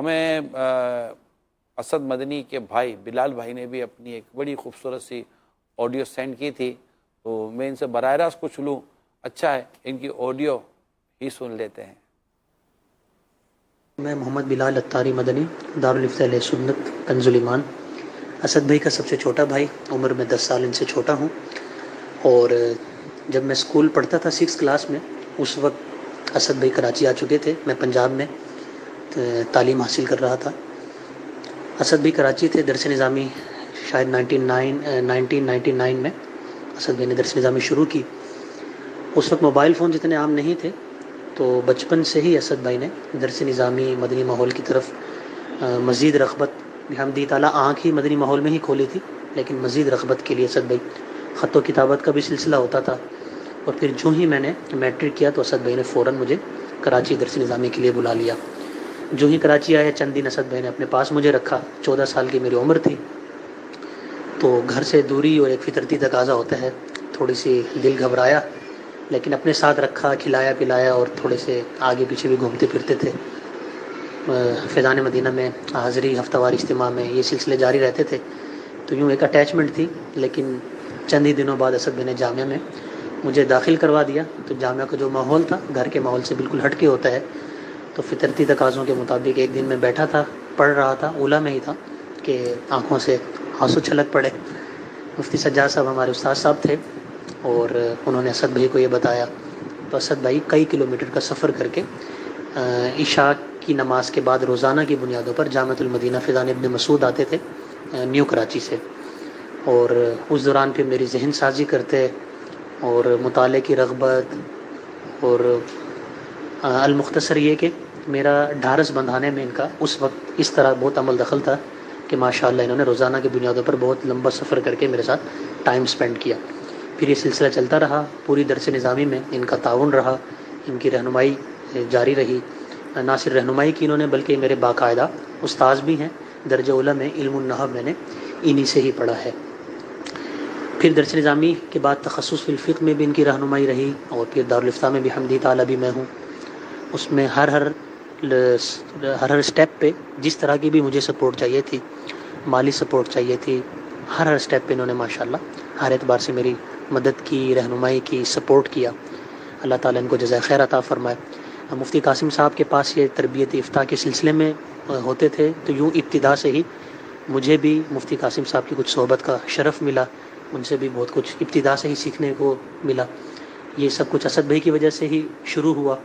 ہمیں اسد مدنی کے بھائی بلال بھائی نے بھی اپنی ایک بڑی خوبصورت سی آڈیو سینڈ کی تھی، تو میں ان سے براہ راست کچھ لوں. اچھا ہے، ان کی آڈیو ہی سن لیتے ہیں. میں محمد بلال اتاری مدنی، دارالفتہ اہل سنت کنز ایمان، اسد بھائی کا سب سے چھوٹا بھائی، عمر میں 10 سال ان سے چھوٹا ہوں. اور جب میں اسکول پڑھتا تھا 6 کلاس میں، اس وقت اسد بھائی کراچی آ چکے تھے. میں پنجاب میں تعلیم حاصل کر رہا تھا. اسد بھائی کراچی تھے. درس نظامی شاید 1999 میں اسد بھائی نے درس نظامی شروع کی. اس وقت موبائل فون جتنے عام نہیں تھے، تو بچپن سے ہی اسد بھائی نے درس نظامی مدنی ماحول کی طرف مزید رغبت، بحمدی تعالیٰ آنکھ ہی مدنی ماحول میں ہی کھولی تھی، لیکن مزید رغبت کے لیے اسد بھائی خط و کتابت کا بھی سلسلہ ہوتا تھا. اور پھر جو ہی میں نے میٹرک کیا تو اسد بھائی نے فوراً مجھے کراچی درس نظامی کے لیے بلا لیا. جو ہی کراچی آیا چند دن اسد بھائی نے اپنے پاس مجھے رکھا. 14 سال کی میری عمر تھی، تو گھر سے دوری اور ایک فطرتی تقاضا ہوتا ہے، تھوڑی سی دل گھبرایا، لیکن اپنے ساتھ رکھا، کھلایا پلایا، اور تھوڑے سے آگے پیچھے بھی گھومتے پھرتے تھے. فیضان مدینہ میں حاضری، ہفتہ وار اجتماع میں یہ سلسلے جاری رہتے تھے. تو یوں ایک اٹیچمنٹ تھی. لیکن چند ہی دنوں بعد اسد بھائی نے جامعہ میں مجھے داخل کروا دیا. تو جامعہ کا جو ماحول تھا گھر کے ماحول سے بالکل ہٹ کے ہوتا ہے. تو فطرتی تقاضوں کے مطابق ایک دن میں بیٹھا تھا، پڑھ رہا تھا، اولیٰ میں ہی تھا کہ آنکھوں سے آنسو چھلک پڑے. مفتی سجاد صاحب ہمارے استاد صاحب تھے، اور انہوں نے اسد بھائی کو یہ بتایا. تو اسد بھائی کئی کلومیٹر کا سفر کر کے عشاء کی نماز کے بعد روزانہ کی بنیادوں پر جامعۃ المدینہ فیضان ابن مسعود آتے تھے نیو کراچی سے. اور اس دوران پھر میری ذہن سازی کرتے، اور مطالعے کی رغبت، اور المختصر یہ کہ میرا ڈھارس بندھانے میں ان کا اس وقت اس طرح بہت عمل دخل تھا کہ ماشاءاللہ انہوں نے روزانہ کی بنیادوں پر بہت لمبا سفر کر کے میرے ساتھ ٹائم سپینڈ کیا. پھر یہ سلسلہ چلتا رہا. پوری درس نظامی میں ان کا تعاون رہا، ان کی رہنمائی جاری رہی. نہ صرف رہنمائی کی انہوں نے، بلکہ میرے باقاعدہ استاذ بھی ہیں. درجہ اولیٰ میں علم النحو میں نے انہی سے ہی پڑھا ہے. پھر درس نظامی کے بعد تخصص فی الفقہ میں بھی ان کی رہنمائی رہی، اور پھر دارالفتہ میں بھی حمدی تعالیٰ بھی میں ہوں. اس میں ہر اسٹیپ پہ جس طرح کی بھی مجھے سپورٹ چاہیے تھی، مالی سپورٹ چاہیے تھی، ہر اسٹیپ پہ انہوں نے ماشاءاللہ ہر اعتبار سے میری مدد کی، رہنمائی کی، سپورٹ کیا. اللہ تعالیٰ ان کو جزائے خیر عطا فرمائے. مفتی قاسم صاحب کے پاس یہ تربیت افتاء کے سلسلے میں ہوتے تھے، تو یوں ابتدا سے ہی مجھے بھی مفتی قاسم صاحب کی کچھ صحبت کا شرف ملا. ان سے بھی بہت کچھ ابتدا سے ہی سیکھنے کو ملا. یہ سب کچھ اسد بھائی کی وجہ سے ہی شروع ہوا.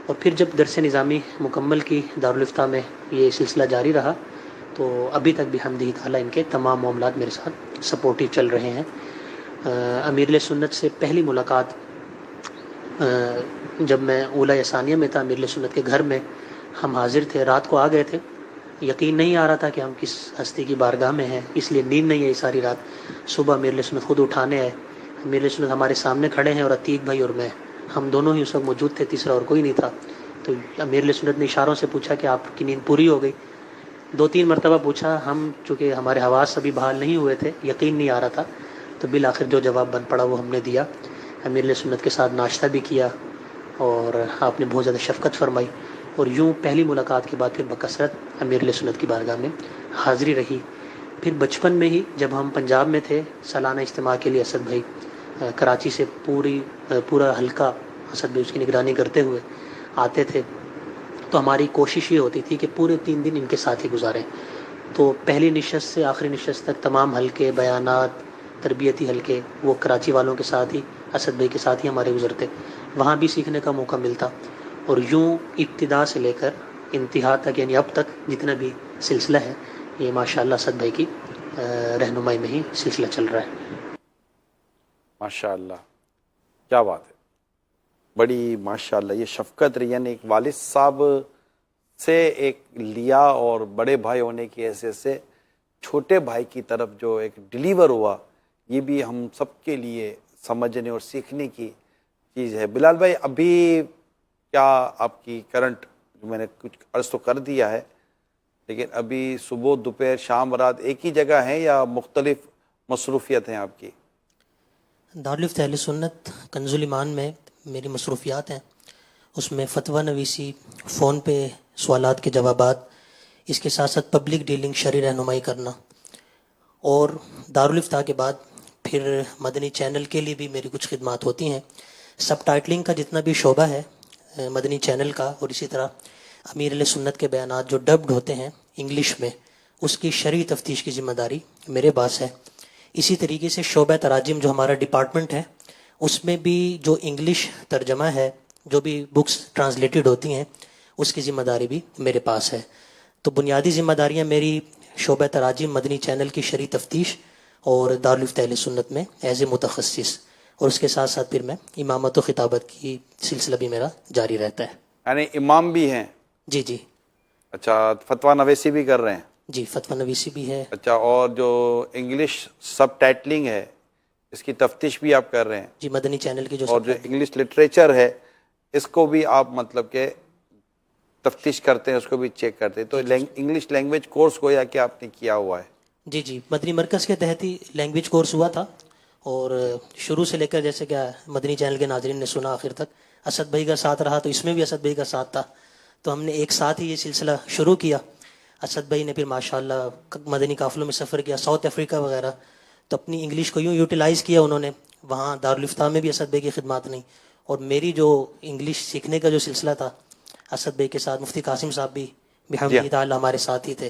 اور پھر جب درس نظامی مکمل کی دارالفتہ میں یہ سلسلہ جاری رہا، تو ابھی تک بھی حمدی تعالیٰ ان کے تمام معاملات میرے ساتھ سپورٹیو چل رہے ہیں. امیر سنت سے پہلی ملاقات جب میں اولیٰ ثانیہ میں تھا، امیر سنت کے گھر میں ہم حاضر تھے. رات کو آ گئے تھے، یقین نہیں آ رہا تھا کہ ہم کس ہستی کی بارگاہ میں ہیں، اس لیے نیند نہیں آئی ساری رات. صبح امیر سنت خود اٹھانے آئے. امیر سنت ہمارے سامنے کھڑے ہیں، اور عتیق بھائی اور میں، ہم دونوں ہی اس وقت موجود تھے، تیسرا اور کوئی نہیں تھا. تو امیر سنت نے اشاروں سے پوچھا کہ آپ کی نیند پوری ہو گئی. 2-3 مرتبہ پوچھا. ہم چونکہ ہمارے حواس ابھی بحال نہیں ہوئے تھے، یقین نہیں آ رہا تھا، تو بالآخر جو جواب بن پڑا وہ ہم نے دیا. امیر سنت کے ساتھ ناشتہ بھی کیا، اور آپ نے بہت زیادہ شفقت فرمائی. اور یوں پہلی ملاقات کے بعد پھر بکثرت امیر سنت کی بارگاہ میں حاضری رہی. پھر بچپن میں ہی جب ہم پنجاب میں تھے، سالانہ اجتماع کے لیے اسد بھائی کراچی سے پورا حلقہ اسد بھائی اس کی نگرانی کرتے ہوئے آتے تھے. تو ہماری کوشش یہ ہوتی تھی کہ پورے 3 دن ان کے ساتھ ہی گزاریں. تو پہلی نشست سے آخری نشست تک تمام حلقے، بیانات، تربیتی حلقے وہ کراچی والوں کے ساتھ ہی، اسد بھائی کے ساتھ ہی ہمارے گزرتے. وہاں بھی سیکھنے کا موقع ملتا. اور یوں ابتدا سے لے کر انتہا تک، یعنی اب تک جتنا بھی سلسلہ ہے، یہ ماشاءاللہ اسد بھائی کی رہنمائی میں ہی سلسلہ چل رہا ہے. ماشاءاللہ، کیا بات ہے، بڑی ماشاءاللہ یہ شفقت رہی. یعنی ایک والد صاحب سے ایک لیا، اور بڑے بھائی ہونے کی حیثیت سے چھوٹے بھائی کی طرف جو ایک ڈیلیور ہوا، یہ بھی ہم سب کے لیے سمجھنے اور سیکھنے کی چیز ہے. بلال بھائی، ابھی کیا آپ کی کرنٹ، جو میں نے کچھ عرض تو کر دیا ہے، لیکن ابھی صبح دوپہر شام رات ایک ہی جگہ ہیں یا مختلف مصروفیت ہیں آپ کی؟ دارالفتہ اہل سنت کنز ایمان میں میری مصروفیات ہیں. اس میں فتویٰ نویسی، فون پہ سوالات کے جوابات، اس کے ساتھ ساتھ پبلک ڈیلنگ شرعی رہنمائی کرنا، اور دارالفتاح کے بعد پھر مدنی چینل کے لیے بھی میری کچھ خدمات ہوتی ہیں. سب ٹائٹلنگ کا جتنا بھی شعبہ ہے مدنی چینل کا، اور اسی طرح امیر علیہ سنت کے بیانات جو ڈبڈ ہوتے ہیں انگلش میں، اس کی شرعی تفتیش کی ذمہ داری میرے پاس ہے. اسی طریقے سے شعبہ تراجم جو ہمارا ڈپارٹمنٹ ہے، اس میں بھی جو انگلش ترجمہ ہے، جو بھی بکس ٹرانسلیٹڈ ہوتی ہیں، اس کی ذمہ داری بھی میرے پاس ہے. تو بنیادی ذمہ داریاں میری شعبہ تراجم، مدنی چینل کی شرعی تفتیش، اور دارالفتاح اہل سنت میں ایز اے متخصص، اور اس کے ساتھ ساتھ پھر میں امامت و خطابت کی سلسلہ بھی میرا جاری رہتا ہے. یعنی امام بھی ہیں؟ جی جی. اچھا، فتویٰ نویسی بھی کر رہے ہیں؟ جی، فتویٰ نویسی بھی ہے. اچھا، اور جو انگلش سب ٹائٹلنگ ہے اس کی تفتیش بھی آپ کر رہے ہیں؟ جی، مدنی چینل کی جو اور جو انگلش لٹریچر ہے اس کو بھی آپ مطلب کہ تفتیش کرتے ہیں، اس کو بھی چیک کرتے ہیں؟ تو انگلش لینگویج کورس گویا کہ آپ نے کیا ہوا ہے؟ جی جی، مدنی مرکز کے تحت ہی لینگویج کورس ہوا تھا، اور شروع سے لے کر جیسے کہ مدنی چینل کے ناظرین نے سنا آخر تک اسد بھائی کا ساتھ رہا، تو اس میں بھی اسد بھائی کا ساتھ تھا. تو ہم نے ایک ساتھ ہی یہ سلسلہ شروع کیا. اسد بھائی نے پھر ماشاءاللہ مدنی قافلوں میں سفر کیا، ساؤتھ افریقہ وغیرہ، تو اپنی انگلش کو یوں یوٹیلائز کیا انہوں نے. وہاں دارالفتاح میں بھی اسد بھائی کی خدمات نہیں، اور میری جو انگلش سیکھنے کا جو سلسلہ تھا اسد بھائی کے ساتھ، مفتی قاسم صاحب بھی بحمدہ تعالی ہمارے ساتھ ہی تھے.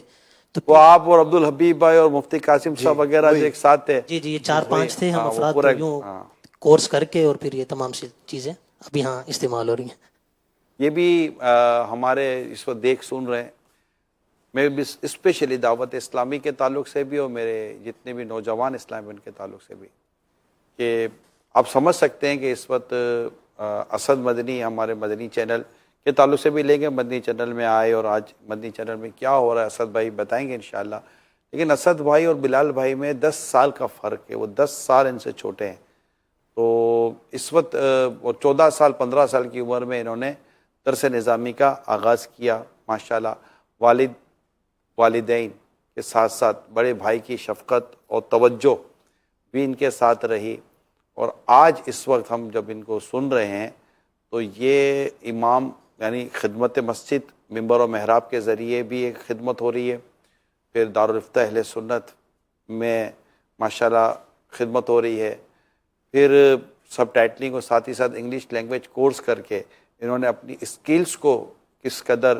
تو وہ آپ اور عبدالحبیب بھائی اور مفتی قاسم صاحب وغیرہ جو ایک ساتھ تھے؟ جی جی، یہ 4-5 تھے ہم افراد، پورا تو یوں کورس کر کے اور پھر یہ تمام چیزیں ابھی ہاں استعمال ہو رہی ہیں. یہ بھی ہمارے اس وقت دیکھ سن رہے ہیں. میں بھی اسپیشلی دعوت اسلامی کے تعلق سے بھی اور میرے جتنے بھی نوجوان اسلامی ان کے تعلق سے بھی، کہ آپ سمجھ سکتے ہیں کہ اس وقت اسد مدنی ہمارے مدنی چینل کے تعلق سے بھی لیں گے. مدنی چینل میں آئے اور آج مدنی چینل میں کیا ہو رہا ہے اسد بھائی بتائیں گے انشاءاللہ. لیکن اسد بھائی اور بلال بھائی میں 10 سال کا فرق ہے، وہ 10 سال ان سے چھوٹے ہیں. تو اس وقت وہ 14 سال 15 سال کی عمر میں انہوں نے درس نظامی کا آغاز کیا. ماشاءاللہ والدین کے ساتھ ساتھ بڑے بھائی کی شفقت اور توجہ بھی ان کے ساتھ رہی. اور آج اس وقت ہم جب ان کو سن رہے ہیں تو یہ امام یعنی خدمت مسجد ممبر و محراب کے ذریعے بھی ایک خدمت ہو رہی ہے، پھر دارالفتاح اہل سنت میں ماشاءاللہ خدمت ہو رہی ہے، پھر سب ٹائٹلنگ اور ساتھ ہی ساتھ انگلش لینگویج کورس کر کے انہوں نے اپنی اسکلز کو کس قدر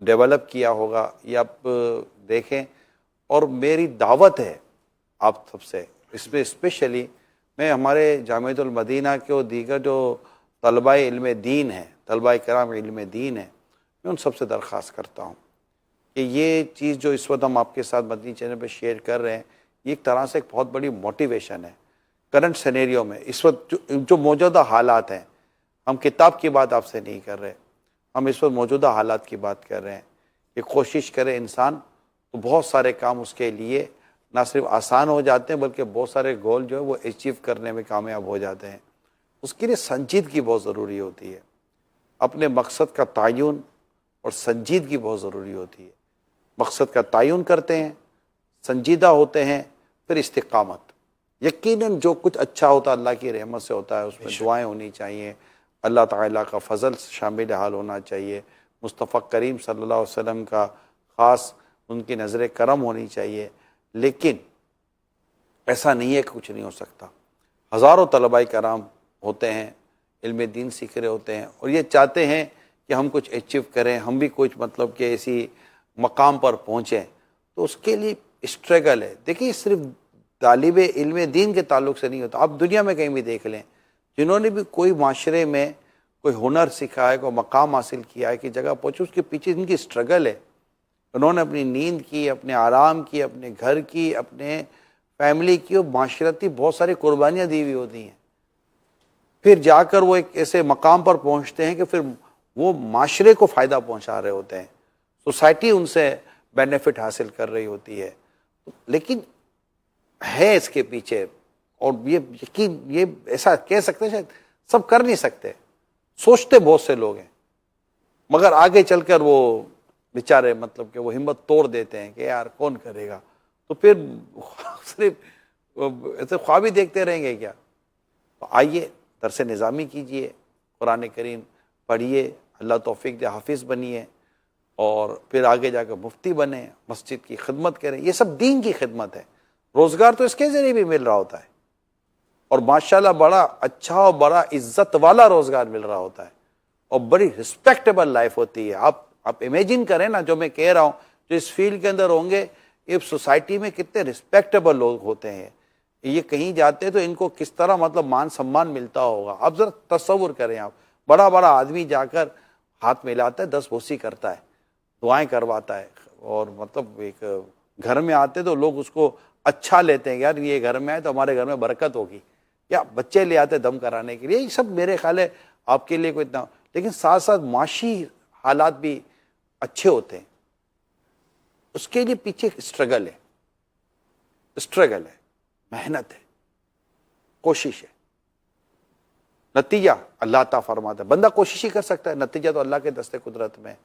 ڈیولپ کیا ہوگا یہ آپ دیکھیں. اور میری دعوت ہے آپ سب سے، اس میں اسپیشلی میں ہمارے جامعۃ المدینہ کے اور دیگر جو طلبہ علم دین ہیں، طلبہ کرام علم دین ہیں، میں ان سب سے درخواست کرتا ہوں کہ یہ چیز جو اس وقت ہم آپ کے ساتھ مدنی چینل پہ شیئر کر رہے ہیں، یہ ایک طرح سے ایک بہت بڑی موٹیویشن ہے. کرنٹ سینیریو میں اس وقت جو موجودہ حالات ہیں، ہم کتاب کی بات آپ سے نہیں کر رہے، ہم اس وقت موجودہ حالات کی بات کر رہے ہیں کہ کوشش کرے انسان تو بہت سارے کام اس کے لیے نہ صرف آسان ہو جاتے ہیں بلکہ بہت سارے گول جو ہے وہ اچیو کرنے میں کامیاب ہو جاتے ہیں. اس کے لیے سنجیدگی بہت ضروری ہوتی ہے، اپنے مقصد کا تعین اور سنجیدگی بہت ضروری ہوتی ہے. مقصد کا تعین کرتے ہیں، سنجیدہ ہوتے ہیں، پھر استقامت. یقیناً جو کچھ اچھا ہوتا ہے اللہ کی رحمت سے ہوتا ہے، اس میں دعائیں ہونی چاہیے، اللہ تعالیٰ کا فضل شامل حال ہونا چاہیے، مصطفیٰ کریم صلی اللہ علیہ وسلم کا خاص ان کی نظر کرم ہونی چاہیے. لیکن ایسا نہیں ہے کہ کچھ نہیں ہو سکتا. ہزاروں طلباء کرام ہوتے ہیں، علم دین سیکھ رہے ہوتے ہیں اور یہ چاہتے ہیں کہ ہم کچھ اچیو کریں، ہم بھی کچھ مطلب کہ ایسی مقام پر پہنچیں. تو اس کے لیے اسٹرگل ہے. دیکھیں صرف طالب علم دین کے تعلق سے نہیں ہوتا، آپ دنیا میں کہیں بھی دیکھ لیں، جنہوں نے بھی کوئی معاشرے میں کوئی ہنر سیکھا ہے، کوئی مقام حاصل کیا ہے، کہ جگہ پہنچے، اس کے پیچھے ان کی اسٹرگل ہے. انہوں نے اپنی نیند کی، اپنے آرام کی، اپنے گھر کی، اپنے فیملی کی اور معاشرتی بہت ساری قربانیاں دی ہوئی ہوتی ہیں. پھر جا کر وہ ایک ایسے مقام پر پہنچتے ہیں کہ پھر وہ معاشرے کو فائدہ پہنچا رہے ہوتے ہیں، سوسائٹی ان سے بینیفٹ حاصل کر رہی ہوتی ہے. لیکن ہے اس کے پیچھے، اور یہ یقین یہ ایسا کہہ سکتے ہیں شاید سب کر نہیں سکتے، سوچتے بہت سے لوگ ہیں مگر آگے چل کر وہ بیچارے مطلب کہ وہ ہمت توڑ دیتے ہیں کہ یار کون کرے گا. تو پھر صرف ایسے خواب ہی دیکھتے رہیں گے کیا؟ تو آئیے درس نظامی کیجئے، قرآن کریم پڑھیے، اللہ توفیق دے حافظ بنیے. اور پھر آگے جا کر مفتی بنے, مسجد کی خدمت کریں, یہ سب دین کی خدمت ہے. روزگار تو اس کے ذریعے بھی مل رہا ہوتا ہے, اور ماشاءاللہ بڑا اچھا اور بڑا عزت والا روزگار مل رہا ہوتا ہے, اور بڑی رسپیکٹیبل لائف ہوتی ہے. آپ امیجن کریں نا, جو میں کہہ رہا ہوں, جو اس فیلڈ کے اندر ہوں گے, یہ سوسائٹی میں کتنے رسپیکٹیبل لوگ ہوتے ہیں, یہ کہیں جاتے تو ان کو کس طرح مطلب مان سمان ملتا ہوگا. آپ ذرا تصور کریں, آپ بڑا بڑا آدمی جا کر ہاتھ ملاتا ہے, 10 بوسی کرتا ہے, دعائیں کرواتا ہے, اور مطلب ایک گھر میں آتے تو لوگ اس کو اچھا لیتے ہیں, یار یہ گھر میں آئے تو ہمارے گھر میں برکت ہوگی, یا بچے لے آتے دم کرانے کے لیے. یہ سب میرے خیال ہے آپ کے لیے کوئی اتنا, لیکن ساتھ ساتھ معاشی حالات بھی اچھے ہوتے ہیں. اس کے لیے پیچھے اسٹرگل ہے, محنت ہے, کوشش ہے. نتیجہ اللہ عطا فرماتا ہے, بندہ کوشش ہی کر سکتا ہے, نتیجہ تو اللہ کے دستے قدرت میں ہے.